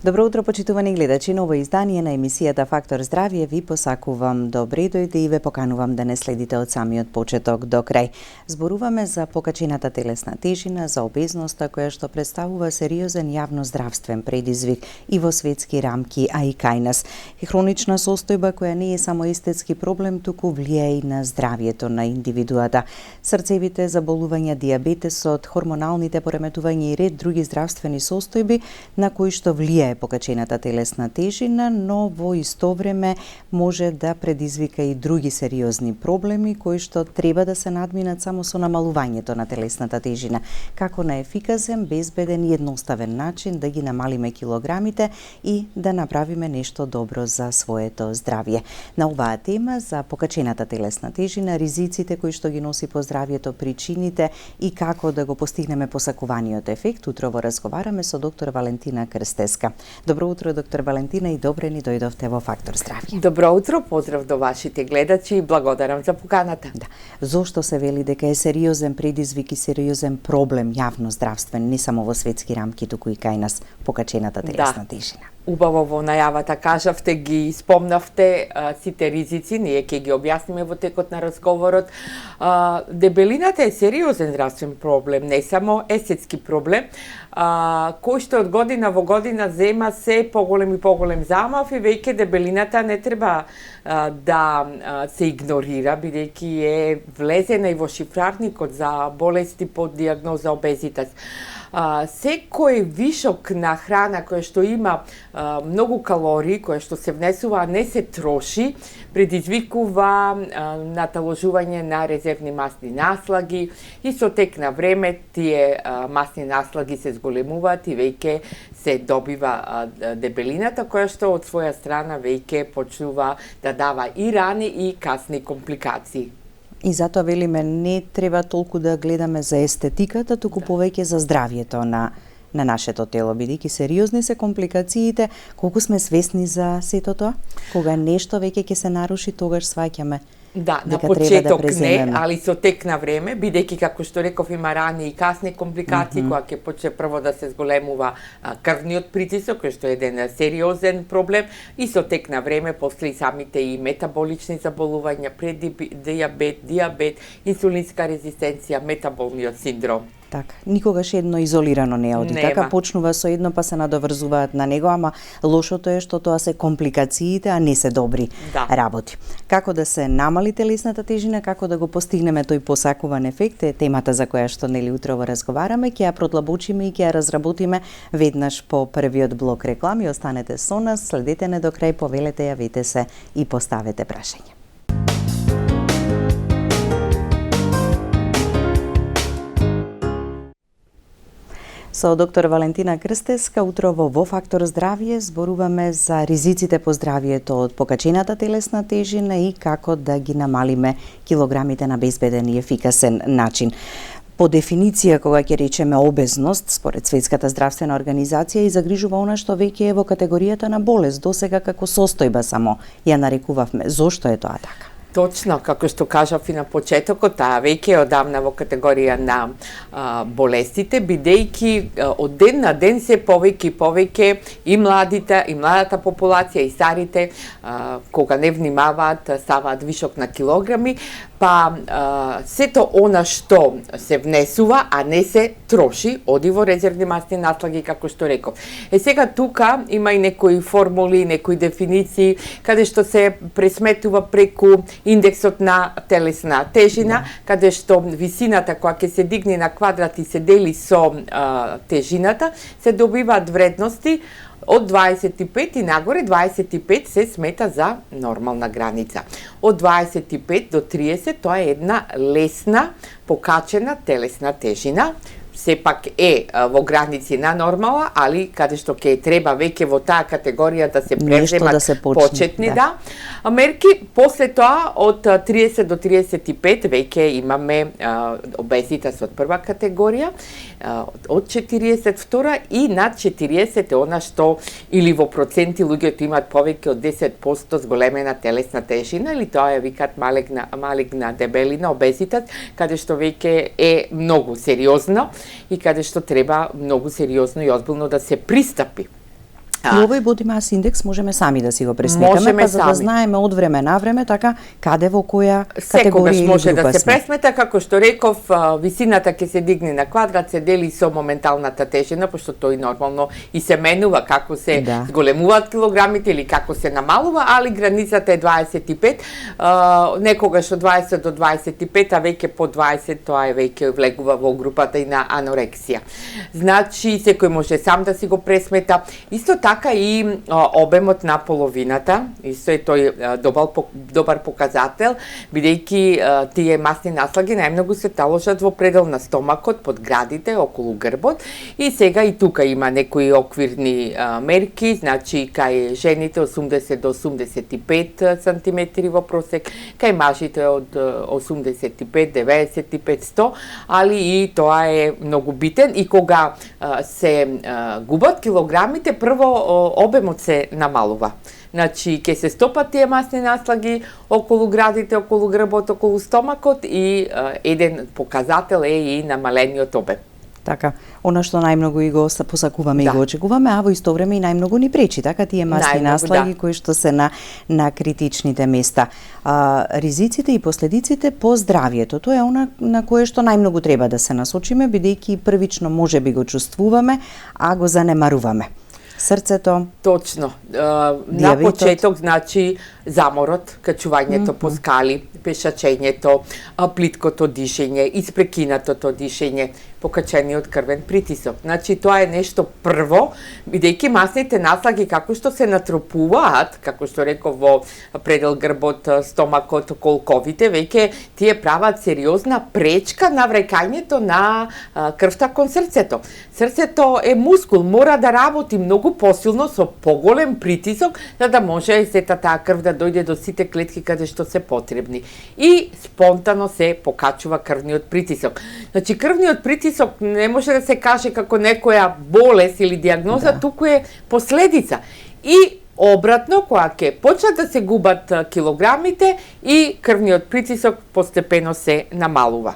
Добро утро, почитувани гледачи. Ново издание на емисијата Фактор здравје ви посакувам добре дојде и ве поканувам да не следите од самиот почеток до крај. Зборуваме за покачената телесна тежина, за обезноста која што представува сериозен јавноздравствен предизвик и во светски рамки, а и кај нас. И хронична состојба која не е само естетски проблем, туку влијае и на здравјето на индивидуата. Срцевите заболувања, дијабетесот, хормоналните пореметувања и ред други здравствени состојби на кои што влијае покачената телесна тежина, но во исто време може да предизвика и други сериозни проблеми кои што треба да се надминат само со намалувањето на телесната тежина, како на ефикасен, безбеден и едноставен начин да ги намалиме килограмите и да направиме нешто добро за своето здравје. На оваа тема за покачената телесна тежина, ризиците кои што ги носи по здравјето, причините и како да го постигнеме посакуваниот ефект, утрово разговараме со доктор Валентина Крстеска. Добро утро, доктор Валентина, и добре ни дојдовте во Фактор здравје. Добро утро, поздрав до вашите гледачи и благодарам за поканата. Да. Зошто се вели дека е сериозен предизвик и сериозен проблем јавноздравствен, не само во светски рамки, туку и кај нас покачената телесна тежина? Убаво во најавата кажавте, ги спомнавте сите ризици, ние ќе ги објасниме во текот на разговорот. Дебелината е сериозен здравствен проблем, не само естетски проблем, кој што од година во година зема се поголем и поголем замав и веќе дебелината не треба да се игнорира, бидејќи е влезена и во шифрарникот за болести под дијагноза обезитас. Секој вишок на храна која што има многу калории, која што се внесува, а не се троши, предизвикува наталожување на резервни масни наслаги и со тек на време тие масни наслаги се зголемуваат и веќе се добива дебелината која што од своја страна веќе почнува да дава и рани и касни компликации. И затоа велиме не треба толку да гледаме за естетиката, туку повеќе за здравјето на нашето тело, бидејќи сериозни се компликациите. Колку сме свесни за сето тоа? Кога нешто веќе ќе се наруши, тогаш сваќаме. Да, на почеток не, али со тек на време, бидејќи како што реков има рани и касни компликации, кога ќе почне прво да се зголемува крвниот притисок, кој што е еден сериозен проблем, и со тек на време после и самите и метаболични заболувања, дијабет, инсулинска резистенција, метаболниот синдром. Така, никогаш едно изолирано не оди. Така почнува со едно па се надоврзуваат на него, ама лошото е што тоа се компликациите, а не се добри работи. Како да се намали телесната тежина, како да го постигнеме тој посакуван ефект е темата за која што нели утрово разговараме, ќе ја продлабочиме и ќе ја разработиме веднаш по првиот блок реклами. Останете со нас, следете не до крај, повелете, јавете се и поставете прашање. Со доктор Валентина Крстеска утрово во Фактор здравје зборуваме за ризиците по здравјето од покачената телесна тежина и како да ги намалиме килограмите на безбеден и ефикасен начин. По дефиниција, кога ќе речеме обезност, според Светската здравствена организација, и загрижува она што веќе е во категоријата на болест, досега како состојба само ја нарекувавме. Зошто е тоа така? Точно, како што кажав и на почетокот, таа веќе е одамна во категорија на болестите, бидејќи од ден на ден се повеќе и повеќе и младата популација и старите, кога не внимаваат, ставаат вишок на килограми, па сето она што се внесува, а не се троши, оди во резервни масни наслаги, како што реков. Сега тука има и некои формули, некои дефиниции, каде што се пресметува преку индексот на телесна тежина, каде што висината која ќе се дигне на квадрат и се дели со тежината, се добиваат вредности од 25 и нагоре. 25 се смета за нормална граница. Од 25 до 30 тоа е една лесна, покачена телесна тежина. Сепак е во граници на нормала, али каде што ќе треба веќе во таа категорија да се преземат почетни мерки. После тоа од 30 до 35 веќе имаме обезитас од прва категорија, од 40 втора и над 40 е она што или во проценти луѓето имаат повеќе од 10% зголемена телесна тежина, или тоа ја викаат малигна дебелина, обезитас, каде што веќе е многу сериозно и каде што треба многу сериозно и озбилно да се пристапи. И овој body mass индекс можеме сами да си го пресметаме, па за да знаеме од време на време така каде во која категорија или може група да се сме. пресмета, како што реков, висината ќе се дигне на квадрат, се дели со моменталната тежина, пошто тој нормално и се менува како се зголемуваат килограмите или како се намалува, али границата е 25, некогаш од 20 до 25, а веќе по 20 тоа е веќе влегува во групата и на анорексија. Значи секој може сам да си го пресмета. Исто така и обемот на половината, исто е тој добар показател, бидејќи тие масни наслаги најмногу се таложат во предел на стомакот, под градите, околу грбот, и сега и тука има некои оквирни мерки, значи кај жените 80 до 85 сантиметри во просек, кај мажите од 85, 95, 100, али и тоа е многу битен и кога се губат килограмите, прво обемот се намалува. Значи, ќе се стопат тие масни наслаги околу градите, околу грбот, околу стомакот и еден показател е и намалениот обем. Така, она што најмногу и го посакуваме и го очекуваме, а во исто време и најмногу ни пречи, така тие масни наслаги кои што се на критичните места. Ризиците и последиците по здравјето, тоа е она на кое што најмногу треба да се насочиме, бидејќи првично можеби го чувствуваме, а го занемаруваме. Срцето. Точно. На почеток, значи, заморот, качувањето по скали, пешачењето, плиткото дишење, испрекинатото дишење, покачениот крвен притисок. Значи, тоа е нешто прво, бидејќи масните наслаги како што се натрупуваат, како што реков во предел грбот, стомакот, колковите, веќе тие прават сериозна пречка на врекањето на крвта кон срцето. Срцето е мускул, мора да работи многу посилно со поголем притисок, за да може сета таа крв да дојде до сите клетки каде што се потребни. И спонтано се покачува крвниот притисок. Значи, крвниот притисок не може да се каже како некоја болест или диагноза, туку е последица. И обратно, кога ќе почнат да се губат килограмите и крвниот притисок постепено се намалува.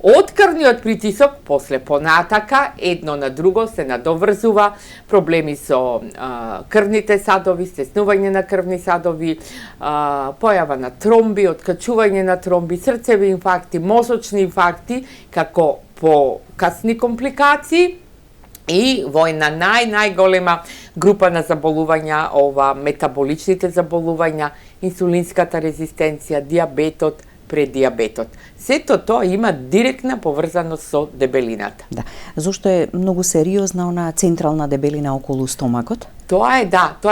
Од крвниот притисок, после понатака, едно на друго се надоврзува проблеми со крвните садови, стеснување на крвни садови, појава на тромби, откачување на тромби, срцеви инфаркти, мозочни инфаркти, како покасни компликации, и во една најголема група на заболувања, ова метаболичните заболувања, инсулинската резистенција, диабетот, предиабетот. Сето тоа има директна поврзаност со дебелината. Да. Зошто е многу сериозна она централна дебелина околу стомакот? Тоа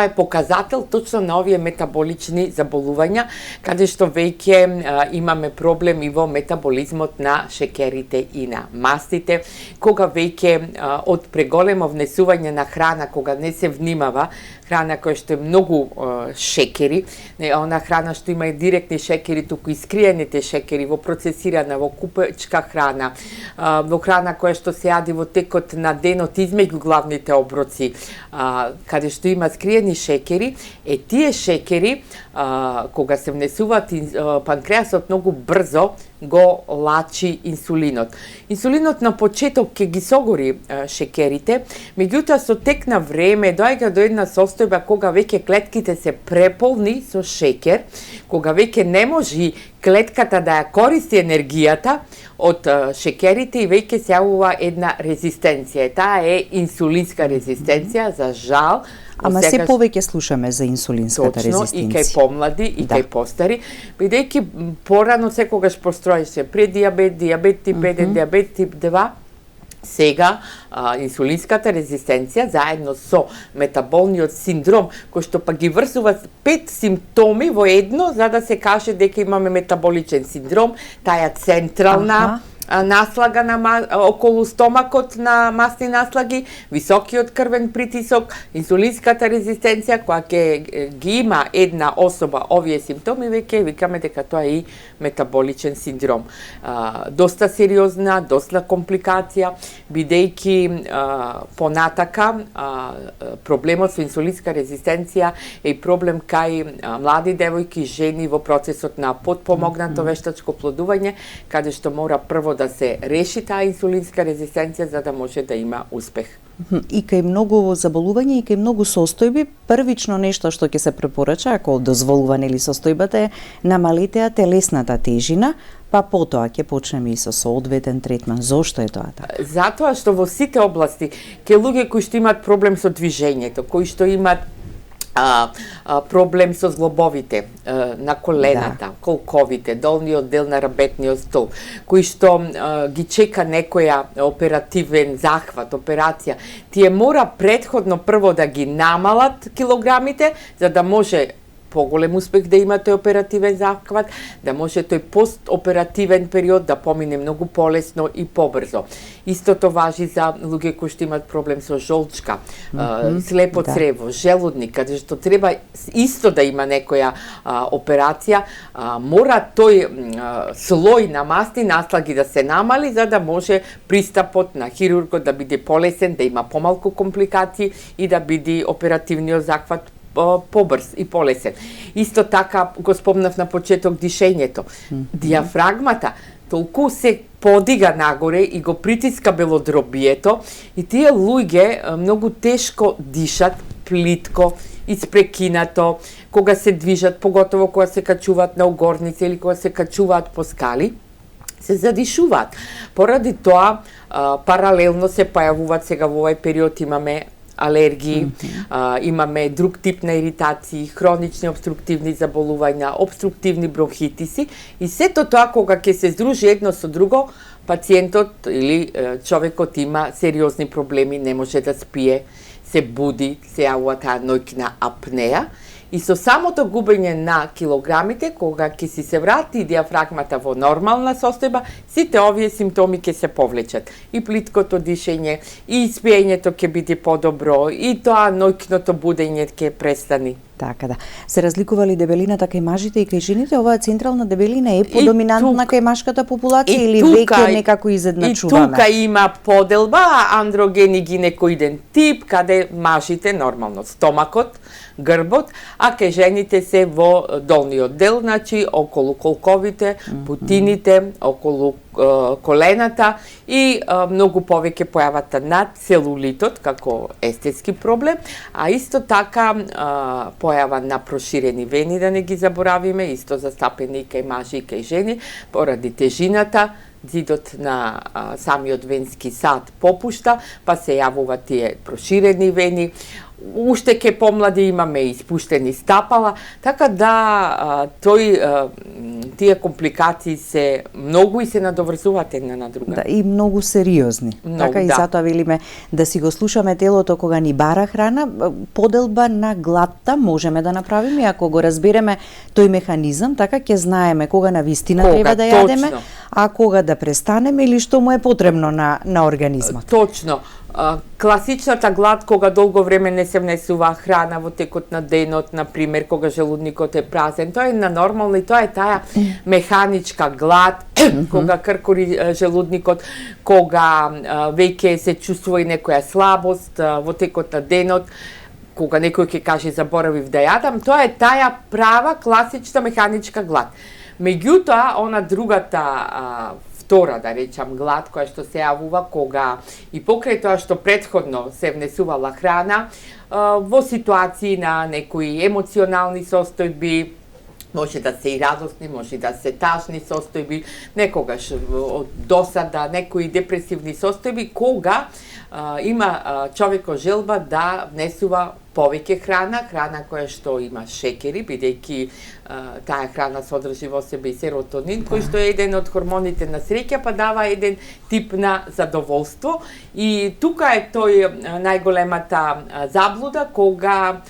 е показател точно на овие метаболични заболувања, каде што веќе имаме проблем и во метаболизмот на шекерите и на мастите, кога веќе од преголемо внесување на храна, кога не се внимава, храна која што е многу шекери, она храна што има и директни шекери, туку и скриените шекери во процесирана, во купечка храна, во храна која што се јади во текот на денот измеѓу главните оброци, каде што има скриени шекери, тие шекери, кога се внесуваат, панкреасот многу брзо го лачи инсулинот. Инсулинот на почеток ќе ги согори шекерите, меѓутоа со тек на време доаѓа до една состојба кога веќе клетките се преполни со шекер, кога веќе не може клетката да ја користи енергијата од шекерите и веќе се јавува една резистенција. Таа е инсулинска резистенција, за жал. Ама се повеќе слушаме за инсулинската резистенција. Точно, и кај помлади, и кај постари, бидејќи порано секогаш построеше предиабет, диабет тип 1, диабет тип 2, сега инсулинската резистенција заедно со метаболниот синдром, кој што па ги врзува 5 симптоми во едно, за да се каже дека имаме метаболичен синдром, таа централна наслага околу стомакот на масни наслаги, високиот крвен притисок, инсулинската резистенција, која ќе ги има една особа овие симптоми, веќе викаме дека тоа е и метаболичен синдром. Доста сериозна, доста компликација, бидејќи понатака проблемот со инсулинска резистенција е проблем кај млади девојки, жени во процесот на потпомогнато вештачко плодување, каде што мора прво да се реши таа инсулинска резистенција за да може да има успех. И кај многу заболувања и кај многу состојби, првично нешто што ќе се препорача, ако дозволува нели состојбата е намалете ја телесната тежина, па потоа ќе почнеме и со соодветен третман. Зошто е тоа така? Затоа што во сите области, ке луѓе кои што имаат проблем со движењето, кои што имаат проблем со зглобовите на колената, колковите, долниот дел на рабетниот стол, кои што ги чека некоја оперативен захват, операција, тие мора претходно прво да ги намалат килограмите, за да може поголем успех да има тој оперативен захват, да може тој постоперативен период да помине многу полесно и побрзо. Истото важи за луѓе кои што имаат проблем со жолчка, слепо црево, желудник, каде што треба исто да има некоја операција, мора тој слој на масни наслаги да се намали, за да може пристапот на хирургот да биде полесен, да има помалку компликации и да биде оперативниот захват побрз и полесен. Исто така го спомнав на почеток дишењето. Диафрагмата толку се подига нагоре и го притиска белодробието и тие луѓе многу тешко дишат, плитко, испрекинато, кога се движат, поготово кога се качуваат на угорници или кога се качуваат по скали, се задишуваат. Поради тоа, паралелно се појавуваат сега во овој период имаме алергии, имаме друг тип на иритации, хронични обструктивни заболувања, обструктивни бронхитиси и сето тоа кога ќе се здружи едно со друго, пациентот или човекот има сериозни проблеми, не може да спие, се буди, се јавува таа ноќна апнеа. И со самото губење на килограмите, кога ќе си се врати диафрагмата во нормална состојба, сите овие симптоми ќе се повлечат. И плиткото дишење, и спиењето ќе биде подобро, и тоа ноќното будење ќе престани. Така да. Се разликува ли дебелината кај мажите и кај жените? Оваа централна дебелина е подоминантна кај машката популација или веќе некако изедначуваме? И тука има поделба, андроген и гинекоиден тип, каде мажите нормално стомакот, грбот, а кај жените се во долниот дел, значи околу колковите, бутините, околу колената и многу повеќе појавата на целулитот како естетски проблем, а исто така појава на проширени вени, да не ги заборавиме, исто застапени кај мажи и кај жени, поради тежината, зидот на самиот венски сад попушта, па се јавува тие проширени вени. Уште ке помлади имаме испуштени стапала, така да тие компликации се многу и се надоврзуваат една на друга. Да, и многу сериозни. Така и затоа велиме да си го слушаме телото кога ни бара храна, поделба на гладта можеме да направиме, ако го разбереме тој механизам, така ќе знаеме кога на вистина треба да јадеме, а кога да престанеме или што му е потребно на организмот. Точно. Класичната глад кога долго време не се внесува храна во текот на денот, на пример кога желудникот е празен, тоа е на нормално и тоа е таа механичка глад кога кркори желудникот, кога веќе се чувствува и некоја слабост во текот на денот, кога некој ќе каже заборавив да јадам, тоа е таа права класична механичка глад. Меѓутоа, она другата втора, да речам, глад, која што се јавува кога и покрај тоа што претходно се внесувала храна, во ситуации на некои емоционални состојби, може да се и радосни, може да се тажни состојби, некогаш од досада, некои депресивни состојби, кога има човекот желба да внесува повеќе храна, храна која што има шекери, бидејќи таа храна содржи во себе и серотонин, кој што е еден од хормоните на среќа, па дава еден тип на задоволство. И тука е тој најголемата заблуда, кога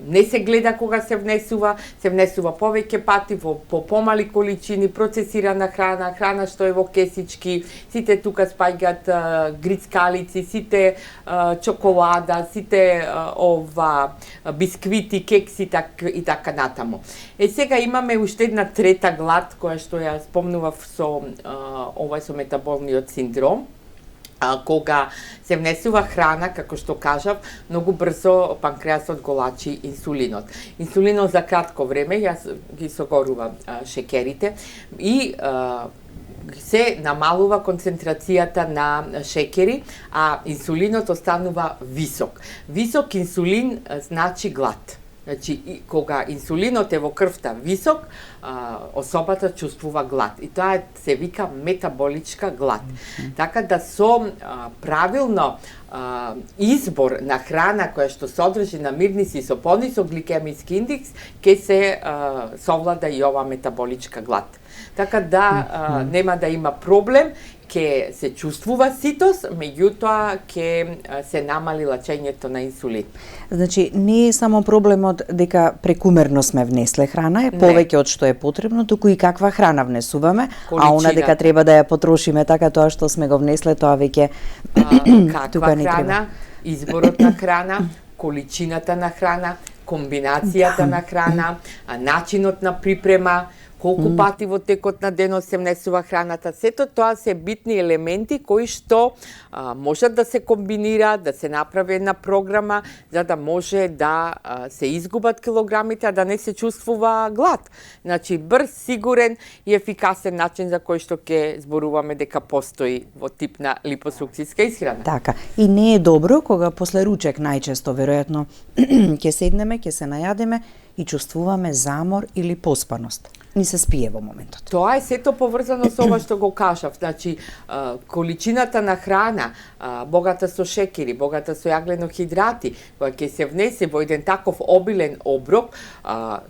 не се гледа кога се внесува повеќе пати по помали количини, процесирана храна, храна што е во кесички, сите тука спаѓаат грицкалици, сите чоколада, сите бисквити, кекси и така натаму. Сега имаме уште една трета глад, која што ја спомнував со метаболниот синдром, кога се внесува храна, како што кажав, многу брзо панкреасот го лачи инсулинот. Инсулинот за кратко време ги согорува шекерите и се намалува концентрацијата на шекери, а инсулинот останува висок. Висок инсулин значи глад. Значи, кога инсулинот е во крвта висок, особата чувствува глад. И тоа се вика метаболичка глад. Така да со правилно избор на храна која што содржи намирници со понисок гликемиски индекс, ќе се совлада и ова метаболичка глад. Така да нема да има проблем, ќе се чувствува ситост, меѓутоа ќе се намали лачењето на инсулин. Значи, не е само проблемот дека прекумерно сме внесле храна, е повеќе од што е потребно, туку и каква храна внесуваме, а она дека треба да ја потрошиме така тоа што сме го внесле, тоа веќе каква храна, изборот на храна, количината на храна, комбинацијата на храна, начинот на припрема, колку пати во текот на денот се внесува храната, сето тоа се битни елементи кои што можат да се комбинираат, да се направи една програма за да може да се изгубат килограмите, а да не се чувствува глад. Значи, брз, сигурен и ефикасен начин за кој што ќе зборуваме дека постои во тип на липосукцијска исхрана. Така, и не е добро кога после ручек најчесто, веројатно, ќе седнеме, ќе се најадеме и чувствуваме замор или поспаност. Ни се спие во моментот. Тоа е сето поврзано со ова што го кажав. Значи, количината на храна, богата со шекери, богата со јагленохидрати, која ќе се внесе во еден таков обилен оброк,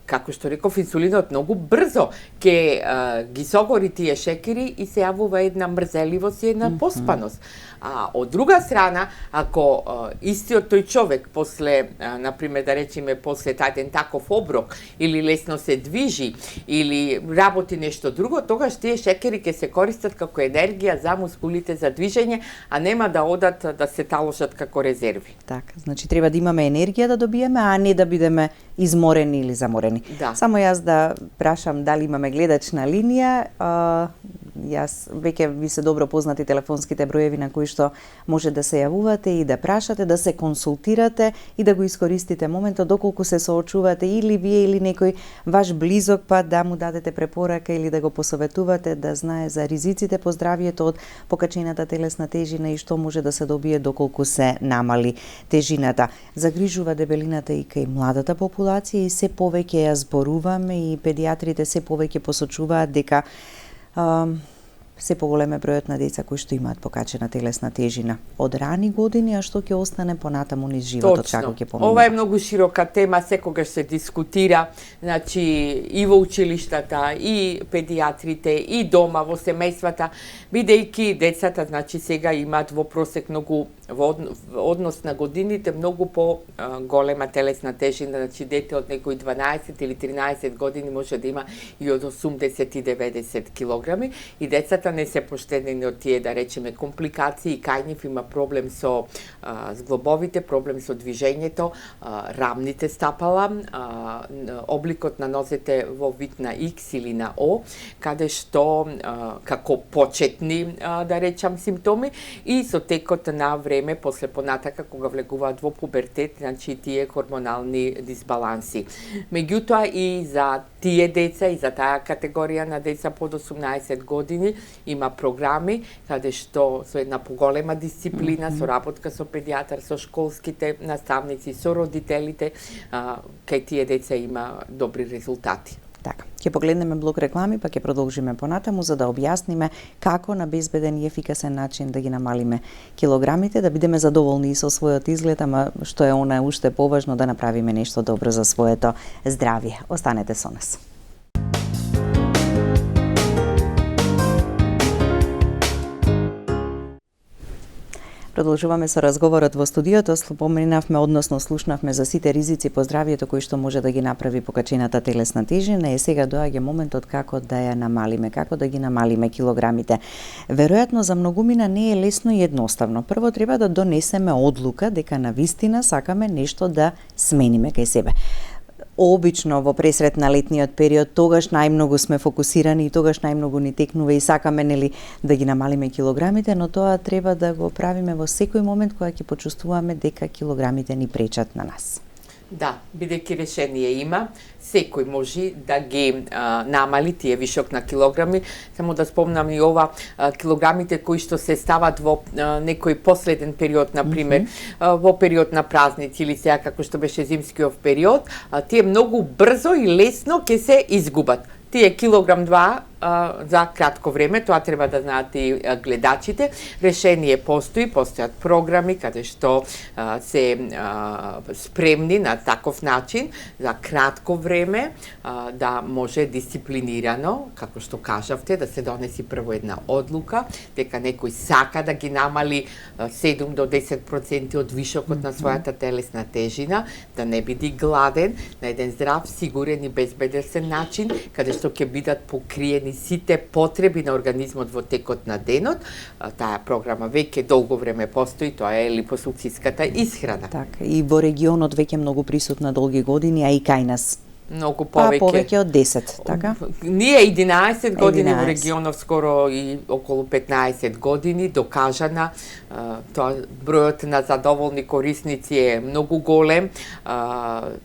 како што реков, инсулинот многу брзо ќе ги согори тие шекери и се јавува една мрзеливост и една поспаност. А од друга страна, ако истиот тој човек после, например, да речеме, после тајден таков оброк, или лесно се движи, или работи нешто друго, тогаш тие шекери ќе се користат како енергија за мускулите за движење, а нема да одат да се таложат како резерви. Така, значи треба да имаме енергија да добиеме, а не да бидеме изморени или заморени. Да. Само јас да прашам дали имаме гледач на линија. Јас веќе ви се добро познати телефонските броеви на кои што може да се јавувате и да прашате, да се консултирате и да го искористите моментот доколку се соочувате или вие или некој ваш близок, па да му дадете препорака или да го посоветувате да знае за ризиците по здравието од покачената телесна тежина и што може да се добие доколку се намали тежината. Загрижува дебелината и кај младата популација и се повеќе ја зборуваме и педиатрите се повеќе посочуваат дека се поголеме бројот на деца кои што имаат покачена телесна тежина од рани години, а што ќе остане понатаму низ животот, како ќе помине. Ова е многу широка тема, секогаш се дискутира, значи и во училиштата, и педиатрите, и дома, во семејствата, бидејќи децата, значи сега имаат во просек многу во однос на годините многу по голема телесна тежина, значи дете од некои 12 или 13 години може да има и од 80 и 90 килограми и децата не се поштедени од тие, да речеме, компликации, кај нив има проблем со зглобовите, проблем со движењето, рамните стапала, обликот на нозете во вид на X или на O, каде што како почетни, да речам, симптоми и со текот на време, после понатака, кога влегуваат во пубертет, значи тие хормонални дисбаланси. Меѓутоа и за тие деца и за таа категорија на деца под 18 години има програми каде што со една поголема дисциплина, со работка со педијатар, со школските наставници, со родителите, кај тие деца има добри резултати. Така, ќе погледнеме блок реклами, па ќе продолжиме понатаму за да објасниме како на безбеден и ефикасен начин да ги намалиме килограмите, да бидеме задоволни и со својот изглед, ама што е она уште поважно да направиме нешто добро за своето здравје. Останете со нас. Продолжуваме со разговорот во студиото. Споменавме, односно слушнавме за сите ризици по здравието кои што може да ги направи покачената телесна тежина и сега доаѓа моментот како да ја намалиме, како да ги намалиме килограмите. Веројатно за многумина не е лесно и едноставно. Прво треба да донесеме одлука дека навистина сакаме нешто да смениме кај себе. Обично во пресрет на летниот период тогаш најмногу сме фокусирани и тогаш најмногу ни текнува и сакаме нели да ги намалиме килограмите, но тоа треба да го правиме во секој момент кога ќе почувствуваме дека килограмите ни пречат на нас. Да, бидејќи решение има, секој може да ги намали тие вишок на килограми. Само да спомнам и ова, килограмите кои што се стават во некој последен период, на пример, во период на празници или сега како што беше зимскиот период, тие многу брзо и лесно ќе се изгубат. Тие килограм 2 за кратко време, тоа треба да знаат и гледачите. Решение постојат програми каде што се спремни на таков начин за кратко време да може дисциплинирано, како што кажавте, да се донеси прво една одлука, дека некој сака да ги намали 7 до 10% од вишокот на својата телесна тежина, да не биде гладен, на еден здрав, сигурен и безбедесен начин, каде што ќе бидат покриени сите потреби на организмот во текот на денот. Таа програма веќе долго време постои, тоа е липосукцијската исхрана. Така, и во регионот веќе многу присутна долги години, а и кај нас. Многу повеќе. Повеќе од 10, така? Ние 11 години во регионов, скоро и околу 15 години, докажана. Тоа бројот на задоволни корисници е многу голем,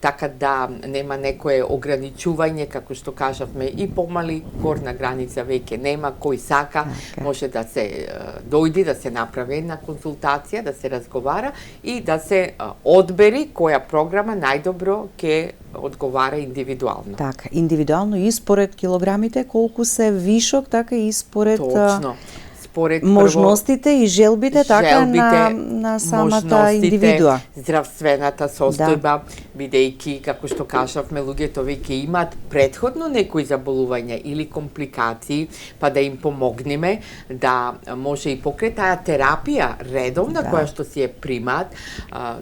така да нема некое ограничување, како што кажавме, и помали горна граница веќе нема, кој сака, може да се дојди, да се направи една консултација, да се разговара и да се одбери која програма најдобро ќе одговара индивидуално. Така, индивидуално и според килограмите колку се вишок, така и според Точно. Според можностите и желбите, така на самата индивидуа. Здравствената состојба, бидејќи, како што кажавме, луѓето веќе имаат претходно некои заболувања или компликации, па да им помогнеме да може и покрај таа терапија редовна која што си ја примаат.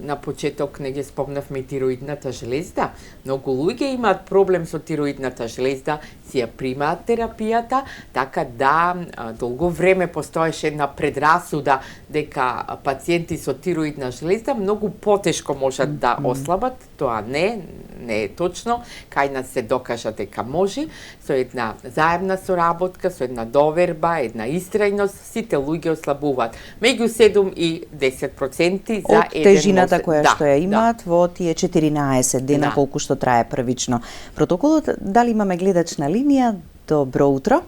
На почеток не ги спомнавме тироидната железда. Многу луѓе имаат проблем со тироидната железда, си ја примаат терапијата, така да долго време постоеше една предрасуда дека пациенти со тироидна железда многу потешко можат да ослабат. Тоа не е точно. Кај нас се докажа дека може, со една заедна соработка, со една доверба, една истрајност, сите луѓе ослабуваат. Меѓу 7 и 10% за од тежината која што ја имаат во тие 14 дена колку што трае првично протоколот. Дали имаме гледач на линија? Добро утро.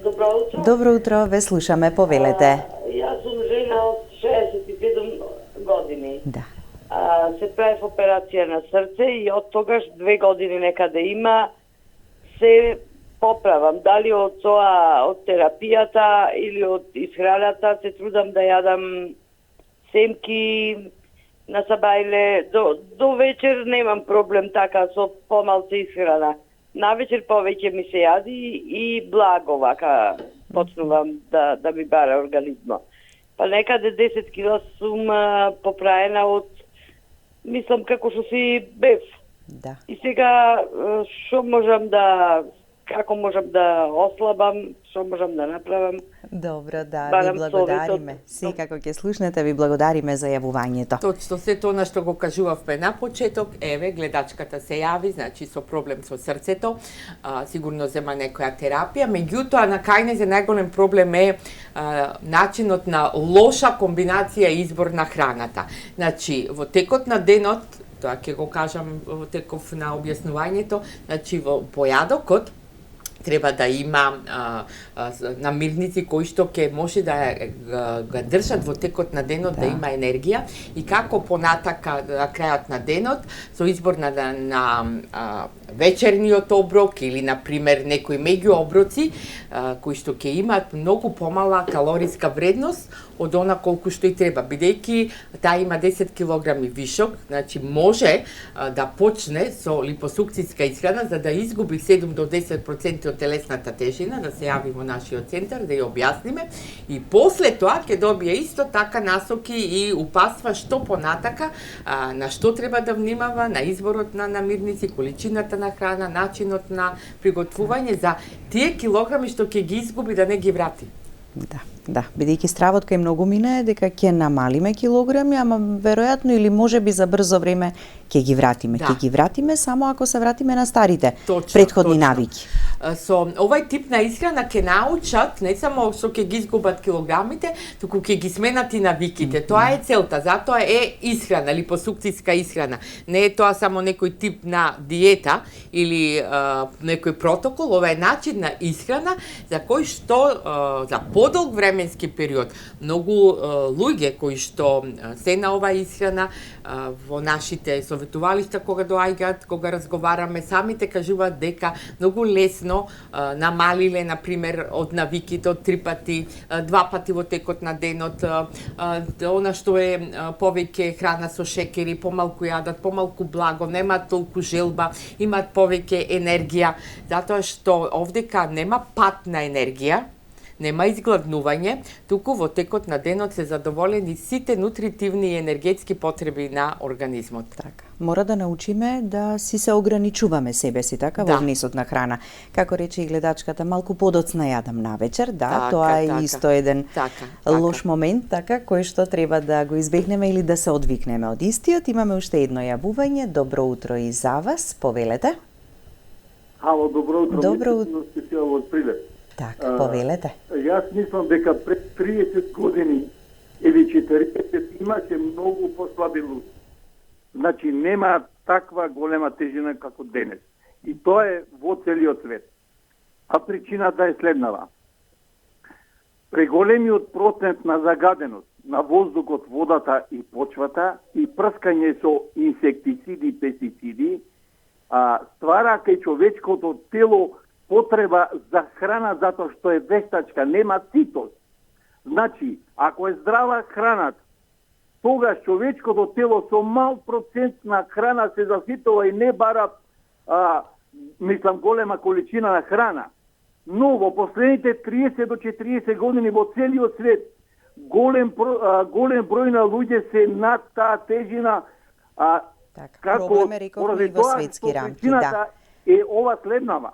Добро утро. Добро утро, ве слушаме, повелете. Јас сум жена од 67 години. Да. Се правев операција на срце и од тогаш 2 години некаде има се поправам. Дали од терапијата или од исхраната, се трудам да јадам семки на сабајле. До вечер немам проблем така со помалце исхрана. Навечер повеќе ми се јади и благо вака почнувам да ми бара организма. Па некаде 10 кила сум поправена од, мислам, како што си бев. Да. И сега како можам да ослабам, што можам да направам. Добро, да, ви благодариме. Секако ќе слушнете, ви благодариме за јавувањето. Точно, се тоа што го кажувавме на почеток, еве, гледачката се јави, значи со проблем со срцето, сигурно зема некоја терапија, меѓутоа на кај незе најголем проблем е начинот на лоша комбинација и избор на храната. Значи, во текот на денот, тоа ќе го кажам во теков на објаснувањето, значи во појадокот треба да има намирници кои што ќе може да го држат во текот на денот, да има енергија, и како понатака на крајот на денот со избор на вечерниот оброк или на пример некои меѓу оброци кои што ќе имаат многу помала калориска вредност од она колку што и треба, бидејќи таа има 10 килограми вишок, значи може да почне со липосукцијска исхрана за да изгуби 7 до 10% од телесната тежина, да се јави во нашиот центар, да ја објасниме, и после тоа ќе добие исто така насоки и упатства што понатака, на што треба да внимава, на изборот на намирници, количината на храна, начинот на приготвување за тие килограми што ќе ги изгуби да не ги врати. Да. Да, бидејќи стравот кај многу мине дека ќе намалиме килограми, ама веројатно или можеби за брзо време ќе ги вратиме. Да. Ќе ги вратиме само ако се вратиме на старите Точно, претходни точно. навики. Со овај тип на исхрана ќе научат не само што ќе ги изгубат килограмите, туку ќе ги сменат и навиките. Тоа е целта, затоа е исхрана, липосукцијска исхрана. Не е тоа само некој тип на диета или некој протокол, ова е начин на исхрана за кој што за подолг временски период многу луѓе кои што се на оваа исхрана во нашите советувалишта кога доаѓаат, кога разговараме, самите кажуваат дека многу лесно намалиле, например, од навиките од 3 пати, 2 пати во текот на денот, она што е повеќе храна со шекери, помалку јадат, помалку благо, немаат толку желба, имаат повеќе енергија, затоа што овдека нема пат на енергија, нема изгладнување, туку во текот на денот се задоволени сите нутритивни и енергетски потреби на организмот. Така. Мора да научиме да си се ограничуваме себе си, така, во внесот на храна. Како рече и гледачката, малку подоцна јадам навечер, да, Така, тоа е така. исто еден лош момент, така, кој што треба да го избегнеме или да се одвикнеме од истиот. Имаме уште едно јавување. Добро утро и за вас, повелете. Ало, добро утро. Добро утро. Специјално од Прилеп. Така, повелете. Јас мислам дека пред 30 години или 40 имаше многу послаби луѓе. Значи нема таква голема тежина како денес. И тоа е во целиот свет. А причината е следнава. Преголемиот процент на загаденост на воздухот, водата и почвата и прскање со инсектициди и пестициди ствара кај човечкото тело потреба за храна затоа што е вештачка, нема ситост. Значи, ако е здрава храната, тогаш човечкото тело со мал процент на храна се заситува и не бара, мислам, голема количина на храна. Но во последните 30 до 40 години во целиот свет голем број на луѓе се над таа тежина, Така, проблем е рековме и во светски рамки, да. Е ова следнава.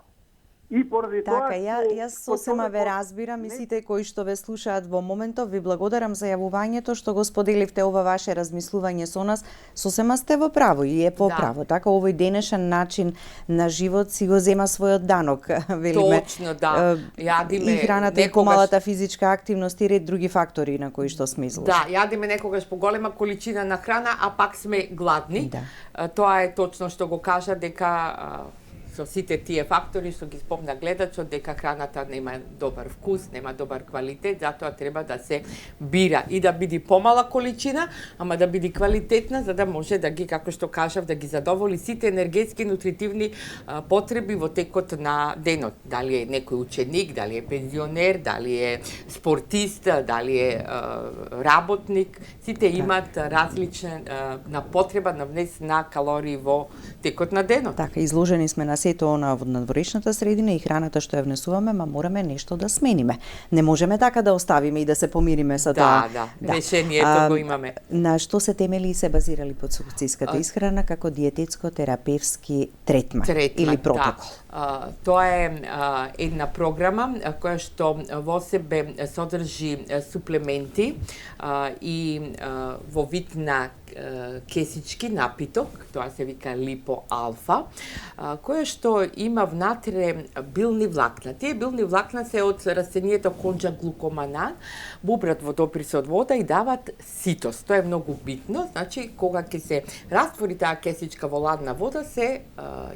И поради Така, тоа јас сосема ве разбирам и сите кои што ве слушаат во моментов, ви благодарам за јавувањето што го споделивте ова ваше размислување со нас. Сосема сте во право и е по право. Така, овој денешен начин на живот си го зема својот данок, велиме. Точно, да. Јадиме и храната и помалата физичка активност и ред други фактори на кои што сме изложени. Да, јадиме некогаш поголема количина на храна, а пак сме гладни. Да. Тоа е точно што го кажа дека со сите тие фактори што ги спомна гледачот, дека храната нема добар вкус, нема добар квалитет, затоа треба да се бира и да биде помала количина, ама да биде квалитетна, за да може да ги, како што кажав, да ги задоволи сите енергетски нутритивни потреби во текот на денот. Дали е некој ученик, дали е пензионер, дали е спортист, дали е работник, сите имаат различна на потреба на внес на калории во текот на денот. Така, изложени сме на сето она во надворешната средина и храната што ја внесуваме, ма мораме нешто да смениме. Не можеме така да оставиме и да се помириме со тоа. Да, решението го имаме. На што се темели и се базирали подсукцијската исхрана како диететско-терапевски третман или протокол? Да. Тоа е една програма која што во себе содржи суплементи и во вид на кесички напиток, тоа се вика липо алфа, која што има внатре билни влакна. Тие билни влакна се од растенијето конџа глукоманан, бубрат во допир со вода и дават ситост. Тоа е многу битно, значи кога ќе се раствори таа кесичка во ладна вода се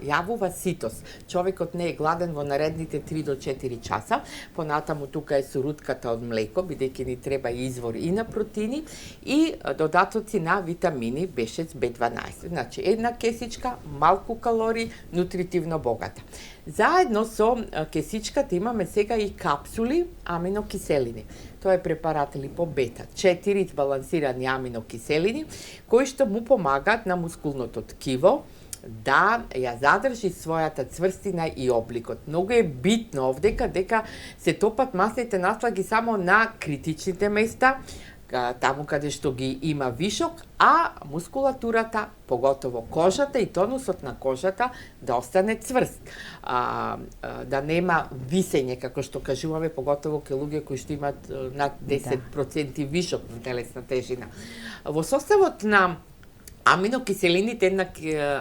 јавува ситост. Човекот не е гладен во наредните 3 до 4 часа, понатаму тука е сурутката од млеко, бидејќи ни треба и извор и на протеини и додатоци на витамини B6, B12. Значи, една кесичка, малку калории, нутритивно богата. Заедно со кесичката имаме сега и капсули аминокиселини. Тоа е препарат липобета, 4 збалансирани аминокиселини, кои што му помагаат на мускулното ткиво да ја задржи својата цврстина и обликот. Многу е битно овдека дека се топат масните наслаги само на критичните места, таму каде што ги има вишок, а мускулатурата, поготово кожата и тонусот на кожата да остане цврст. Да нема висење, како што кажуваме, поготово кај луѓе кои што имаат над 10% вишок на телесна тежина. Во составот на аминокиселините, една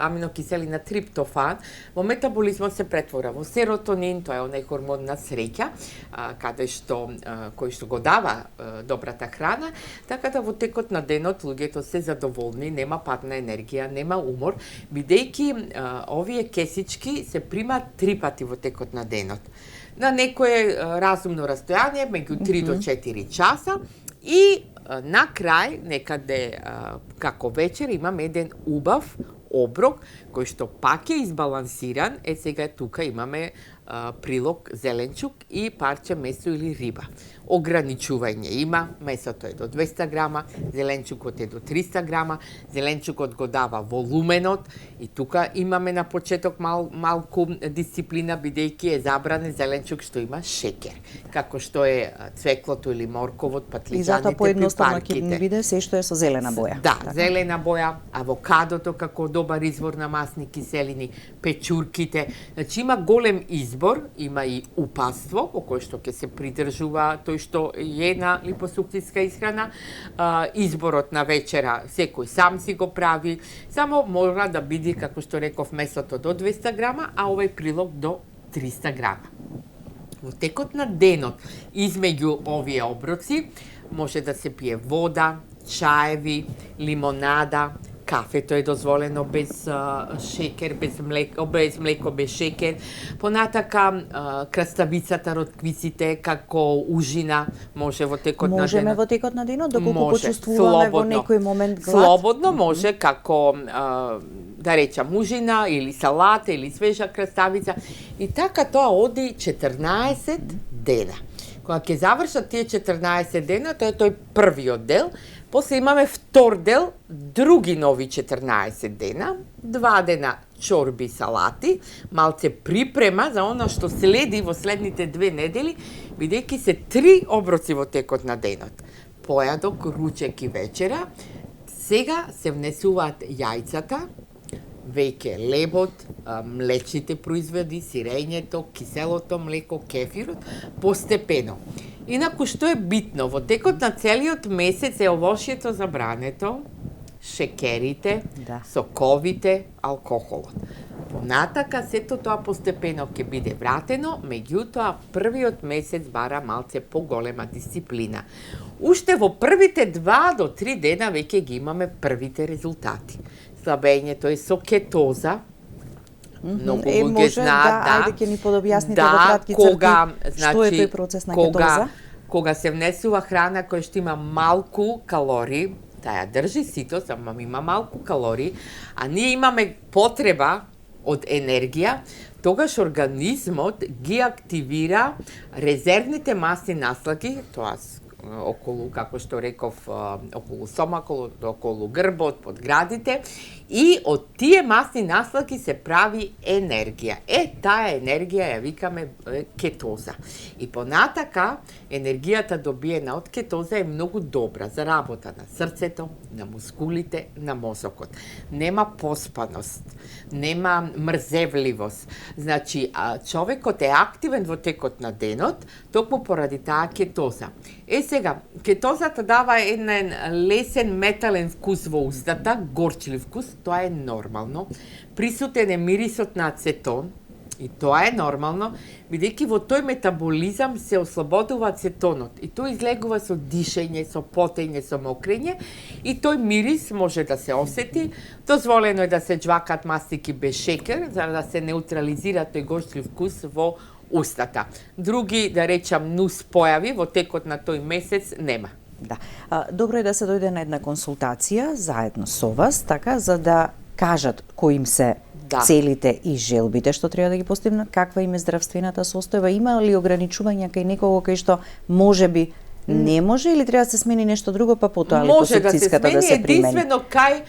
аминокиселина триптофан, во метаболизмот се претвора во серотонин, тоа е онај хормон на среќа, кој што го дава добрата храна, така да во текот на денот луѓето се задоволни, нема падна енергија, нема умор, бидејќи овие кесички се примаат 3 пати во текот на денот. На некое разумно растојание, меѓу 3 до 4 часа, и на крај, некаде како вечер, имаме еден убав оброк, кој што пак е избалансиран. Сега тука имаме прилог зеленчук и парче месо или риба. Ограничување има, месото е до 200 грама, зеленчукот е до 300 грама, зеленчукот го дава волуменот и тука имаме на почеток малку дисциплина, бидејќи е забранен зеленчук што има шекер, како што е цвеклото или морковот, патлиџаните, И затоа поедноставно ќе ни пипарките. биде се што е со зелена боја. Да, зелена боја, авокадото како добар извор на масни киселини, печурките. Значи има голем избор, има и упатство, по кој што ќе се придржува тој што е на липосукциска исхрана. Изборот на вечера секој сам си го прави, само мора да биде, како што реков, месото до 200 грама, а овој прилог до 300 грама. Во текот на денот, измеѓу овие оброци, може да се пие вода, чаеви, лимонада, кафето е дозволено без шекер, без млеко, без шекер. Понатака краставицата, ротквиците како ужина може во текот на денот. Можеме во текот на денот, доколку почувствуваме во некој момент глад? Слободно може, како да речам ужина или салата или свежа краставица. И така тоа оди 14 дена. Кога ќе завршат тие 14 дена, тоа е тој првиот дел. После имаме втор дел, други нови 14 дена, 2 дена чорби, салати, малце припрема за она што следи во следните 2 недели, бидејќи се 3 оброци во текот на денот. Појадок, ручек и вечера. Сега се внесуваат јајцата, веќе лебот, млечните производи, сирењето, киселото млеко, кефирот, постепено. Инаку што е битно, во текот на целиот месец е овошјето забрането, шекерите, соковите, алкохолот. Понатака сето тоа постепено ќе биде вратено, меѓутоа првиот месец бара малце поголема дисциплина. Уште во првите 2 до 3 дена веќе ги имаме првите резултати. Слабењето е со кетоза, многу луѓе знаат, ајде ќе ни подобјасните во кратки црти што е тој процес на кетоза. Кога се внесува храна која што има малку калории, таа држи ситост, ама има малку калории, а ние имаме потреба од енергија, тогаш организмот ги активира резервните масни наслаги, тоа околу, како што реков, околу стомакот, околу грбот, под градите, и од тие масни наслаги се прави енергија. Таа енергија ја викаме кетоза. И понатака, енергијата добиена од кетоза е многу добра за работа на срцето, на мускулите, на мозокот. Нема поспаност, нема мрзевливост. Значи, човекот е активен во текот на денот, токму поради таа кетоза. Сега, кетозата дава еден лесен метален вкус во устата, горчлив вкус, тоа е нормално. Присутен е мирисот на ацетон, и тоа е нормално, бидејќи во тој метаболизам се ослободува ацетонот. И тој излегува со дишење, со потење, со мокрење, и тој мирис може да се осети. Дозволено е да се џвакат мастики без шекер, за да се неутрализира тој горчлив вкус во устата. Други, да речам, нус појави во текот на тој месец нема. Да. Добро е да се дојде на една консултација заедно со вас, така, за да кажат кои им се целите и желбите што треба да ги постигнат, каква им е здравствената состојба, има ли ограничувања кај некого кај што можеби Не може или треба да се смени нешто друго, па потоа може да се липосукциската смени да се примени? единствено кај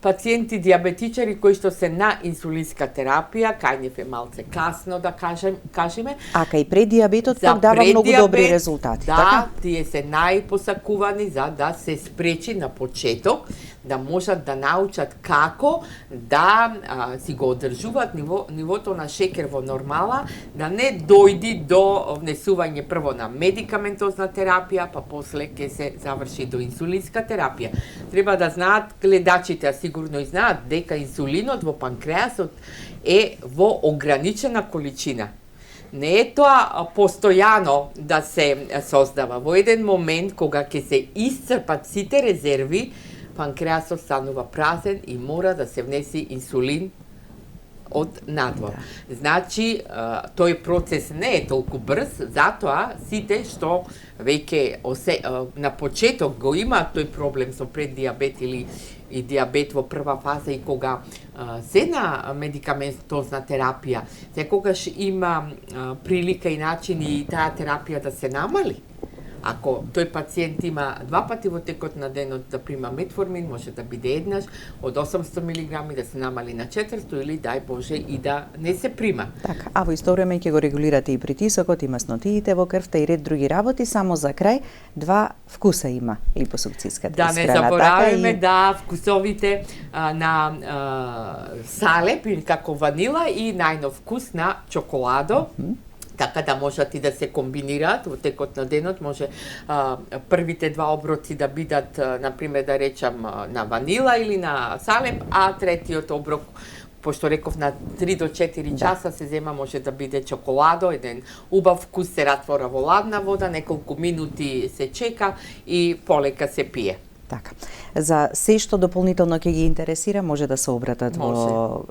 пациенти диабетичари кои што се на инсулинска терапија, кај нив е малце касно да кажеме. А кај пред диабетот За пак дава многу преддиабет, добри резултати, да, така? тие се најпосакувани за да се спречи на почеток, да можат да научат како да си го одржуваат нивото на шекер во нормала, да не дојди до внесување прво на медикаментозна терапија, па после ќе се заврши до инсулинска терапија. Треба да знаат гледачите, а сигурно и знаат, дека инсулинот во панкреасот е во ограничена количина. Не е тоа постојано да се создава. Во еден момент, кога ќе се исцрпат сите резерви, панкреасот станува празен и мора да се внеси инсулин од надвор. Да. Значи, тој процес не е толку брз, затоа сите што веќе на почеток го има тој проблем со преддиабет или и диабет во прва фаза и кога се на медикаментозна терапија, секогаш има прилика и начин и таа терапија да се намали. Ако тој пациент има 2 пати во текот на денот да прима метформин, може да биде еднаш од 800 мг да се намали на 400 или дај Боже и да не се прима. Така, а во исто време ќе го регулирате и притисокот, и маснотиите во крвта и ред други работи. Само за крај, 2 вкуса има липосукциската Да не исхрана, забораваме така, да вкусовите на салеп или како ванила и најнов вкус на чоколадо. Така да можат и да се комбинираат во текот на денот, може првите 2 оброци да бидат, например, да речам, на ванила или на салеп, а третиот оброк, пошто реков на 3 до 4 часа се зема, може да биде чоколадо, еден убав вкус, се ратвора во ладна вода, неколку минути се чека и полека се пие. Така. За се што дополнително ќе ги интересира, може да се обратат во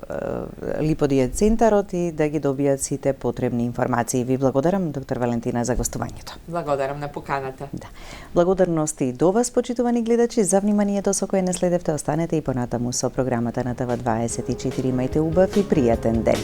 Липодиет центарот и да ги добијат сите потребни информации. Ви благодарам, доктор Валентина, за гостувањето. Благодарам на поканата. Да. Благодарности до вас, почитувани гледачи, за вниманието со кое не следевте. Останете и понатаму со програмата на ТВ24. Имајте убав и пријатен ден.